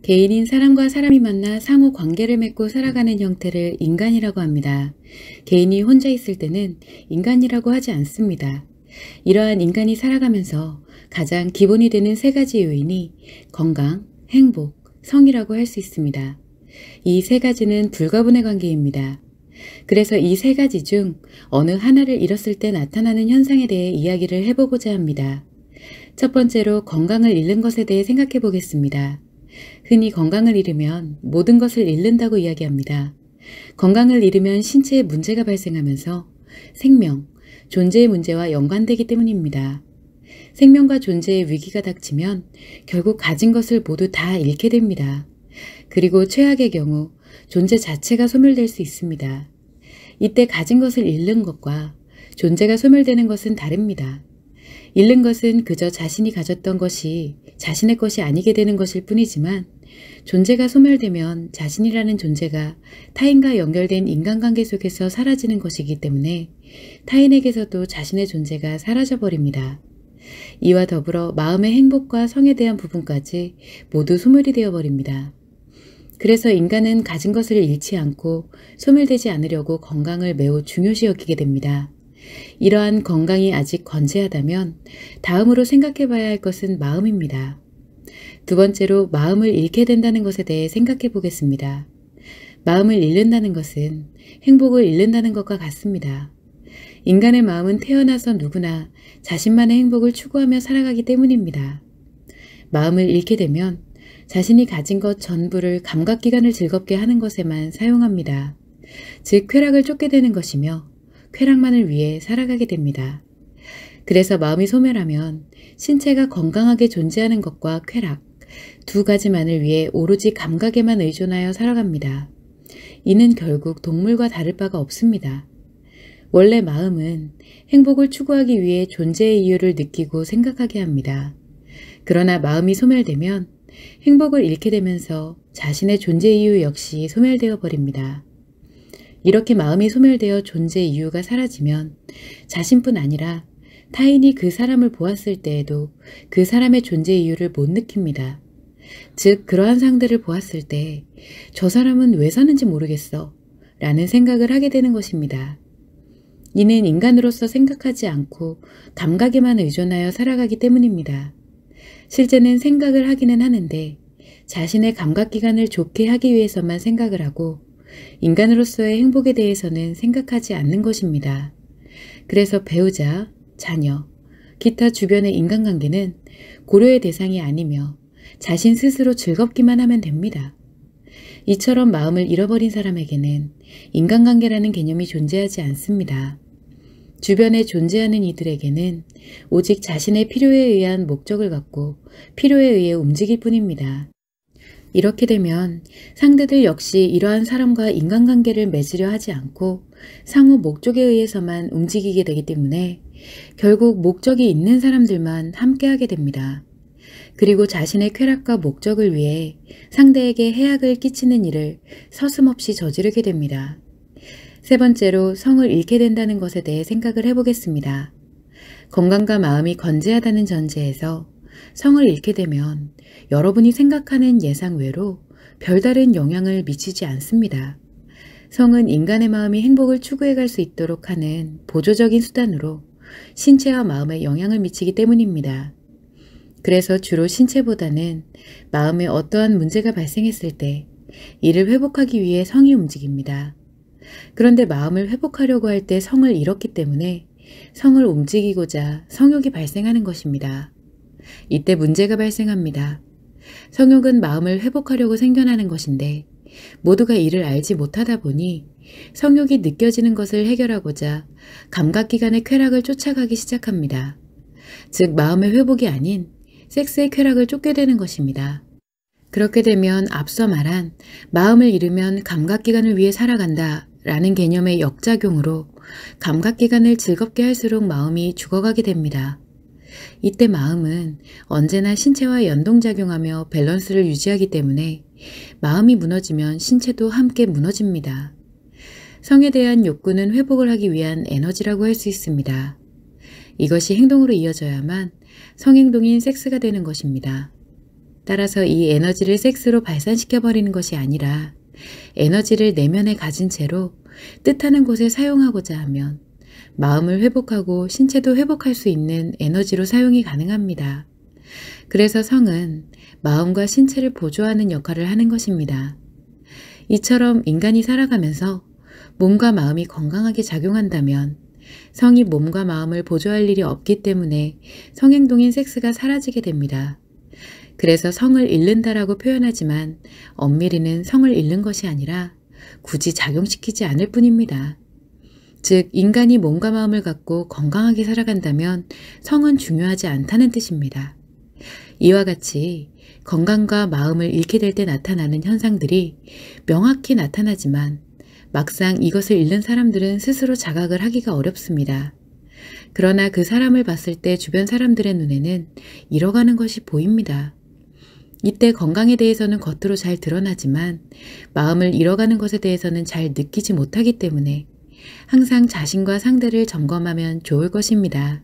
개인인 사람과 사람이 만나 상호 관계를 맺고 살아가는 형태를 인간이라고 합니다. 개인이 혼자 있을 때는 인간이라고 하지 않습니다. 이러한 인간이 살아가면서 가장 기본이 되는 세 가지 요인이 건강, 행복, 성이라고 할 수 있습니다. 이 세 가지는 불가분의 관계입니다. 그래서 이 세 가지 중 어느 하나를 잃었을 때 나타나는 현상에 대해 이야기를 해보고자 합니다. 첫 번째로 건강을 잃는 것에 대해 생각해 보겠습니다. 흔히 건강을 잃으면 모든 것을 잃는다고 이야기합니다. 건강을 잃으면 신체에 문제가 발생하면서 생명, 존재의 문제와 연관되기 때문입니다. 생명과 존재의 위기가 닥치면 결국 가진 것을 모두 다 잃게 됩니다. 그리고 최악의 경우 존재 자체가 소멸될 수 있습니다. 이때 가진 것을 잃는 것과 존재가 소멸되는 것은 다릅니다. 잃는 것은 그저 자신이 가졌던 것이 자신의 것이 아니게 되는 것일 뿐이지만 존재가 소멸되면 자신이라는 존재가 타인과 연결된 인간관계 속에서 사라지는 것이기 때문에 타인에게서도 자신의 존재가 사라져버립니다. 이와 더불어 마음의 행복과 성에 대한 부분까지 모두 소멸이 되어버립니다. 그래서 인간은 가진 것을 잃지 않고 소멸되지 않으려고 건강을 매우 중요시 여기게 됩니다. 이러한 건강이 아직 건재하다면 다음으로 생각해 봐야 할 것은 마음입니다. 두 번째로 마음을 잃게 된다는 것에 대해 생각해 보겠습니다. 마음을 잃는다는 것은 행복을 잃는다는 것과 같습니다. 인간의 마음은 태어나서 누구나 자신만의 행복을 추구하며 살아가기 때문입니다. 마음을 잃게 되면 자신이 가진 것 전부를 감각기관을 즐겁게 하는 것에만 사용합니다. 즉 쾌락을 쫓게 되는 것이며 쾌락만을 위해 살아가게 됩니다. 그래서 마음이 소멸하면 신체가 건강하게 존재하는 것과 쾌락, 두 가지만을 위해 오로지 감각에만 의존하여 살아갑니다. 이는 결국 동물과 다를 바가 없습니다. 원래 마음은 행복을 추구하기 위해 존재의 이유를 느끼고 생각하게 합니다. 그러나 마음이 소멸되면 행복을 잃게 되면서 자신의 존재 이유 역시 소멸되어 버립니다. 이렇게 마음이 소멸되어 존재 이유가 사라지면 자신뿐 아니라 타인이 그 사람을 보았을 때에도 그 사람의 존재 이유를 못 느낍니다. 즉 그러한 상대를 보았을 때 저 사람은 왜 사는지 모르겠어 라는 생각을 하게 되는 것입니다. 이는 인간으로서 생각하지 않고 감각에만 의존하여 살아가기 때문입니다. 실제는 생각을 하기는 하는데 자신의 감각기관을 좋게 하기 위해서만 생각을 하고 인간으로서의 행복에 대해서는 생각하지 않는 것입니다. 그래서 배우자, 자녀, 기타 주변의 인간관계는 고려의 대상이 아니며 자신 스스로 즐겁기만 하면 됩니다. 이처럼 마음을 잃어버린 사람에게는 인간관계라는 개념이 존재하지 않습니다. 주변에 존재하는 이들에게는 오직 자신의 필요에 의한 목적을 갖고 필요에 의해 움직일 뿐입니다. 이렇게 되면 상대들 역시 이러한 사람과 인간관계를 맺으려 하지 않고 상호 목적에 의해서만 움직이게 되기 때문에 결국 목적이 있는 사람들만 함께하게 됩니다. 그리고 자신의 쾌락과 목적을 위해 상대에게 해악을 끼치는 일을 서슴없이 저지르게 됩니다. 세 번째로 성을 잃게 된다는 것에 대해 생각을 해보겠습니다. 건강과 마음이 건재하다는 전제에서 성을 잃게 되면 여러분이 생각하는 예상 외로 별다른 영향을 미치지 않습니다. 성은 인간의 마음이 행복을 추구해 갈 수 있도록 하는 보조적인 수단으로 신체와 마음에 영향을 미치기 때문입니다. 그래서 주로 신체보다는 마음에 어떠한 문제가 발생했을 때 이를 회복하기 위해 성이 움직입니다. 그런데 마음을 회복하려고 할 때 성을 잃었기 때문에 성을 움직이고자 성욕이 발생하는 것입니다. 이때 문제가 발생합니다. 성욕은 마음을 회복하려고 생겨나는 것인데 모두가 이를 알지 못하다 보니 성욕이 느껴지는 것을 해결하고자 감각기관의 쾌락을 쫓아가기 시작합니다. 즉 마음의 회복이 아닌 섹스의 쾌락을 쫓게 되는 것입니다. 그렇게 되면 앞서 말한 마음을 잃으면 감각기관을 위해 살아간다 라는 개념의 역작용으로 감각기관을 즐겁게 할수록 마음이 죽어가게 됩니다. 이때 마음은 언제나 신체와 연동작용하며 밸런스를 유지하기 때문에 마음이 무너지면 신체도 함께 무너집니다. 성에 대한 욕구는 회복을 하기 위한 에너지라고 할 수 있습니다. 이것이 행동으로 이어져야만 성행동인 섹스가 되는 것입니다. 따라서 이 에너지를 섹스로 발산시켜버리는 것이 아니라 에너지를 내면에 가진 채로 뜻하는 곳에 사용하고자 하면 마음을 회복하고 신체도 회복할 수 있는 에너지로 사용이 가능합니다. 그래서 성은 마음과 신체를 보조하는 역할을 하는 것입니다. 이처럼 인간이 살아가면서 몸과 마음이 건강하게 작용한다면 성이 몸과 마음을 보조할 일이 없기 때문에 성행동인 섹스가 사라지게 됩니다. 그래서 성을 잃는다라고 표현하지만 엄밀히는 성을 잃는 것이 아니라 굳이 작용시키지 않을 뿐입니다. 즉, 인간이 몸과 마음을 갖고 건강하게 살아간다면 성은 중요하지 않다는 뜻입니다. 이와 같이 건강과 마음을 잃게 될 때 나타나는 현상들이 명확히 나타나지만 막상 이것을 잃는 사람들은 스스로 자각을 하기가 어렵습니다. 그러나 그 사람을 봤을 때 주변 사람들의 눈에는 잃어가는 것이 보입니다. 이때 건강에 대해서는 겉으로 잘 드러나지만 마음을 잃어가는 것에 대해서는 잘 느끼지 못하기 때문에 항상 자신과 상대를 점검하면 좋을 것입니다.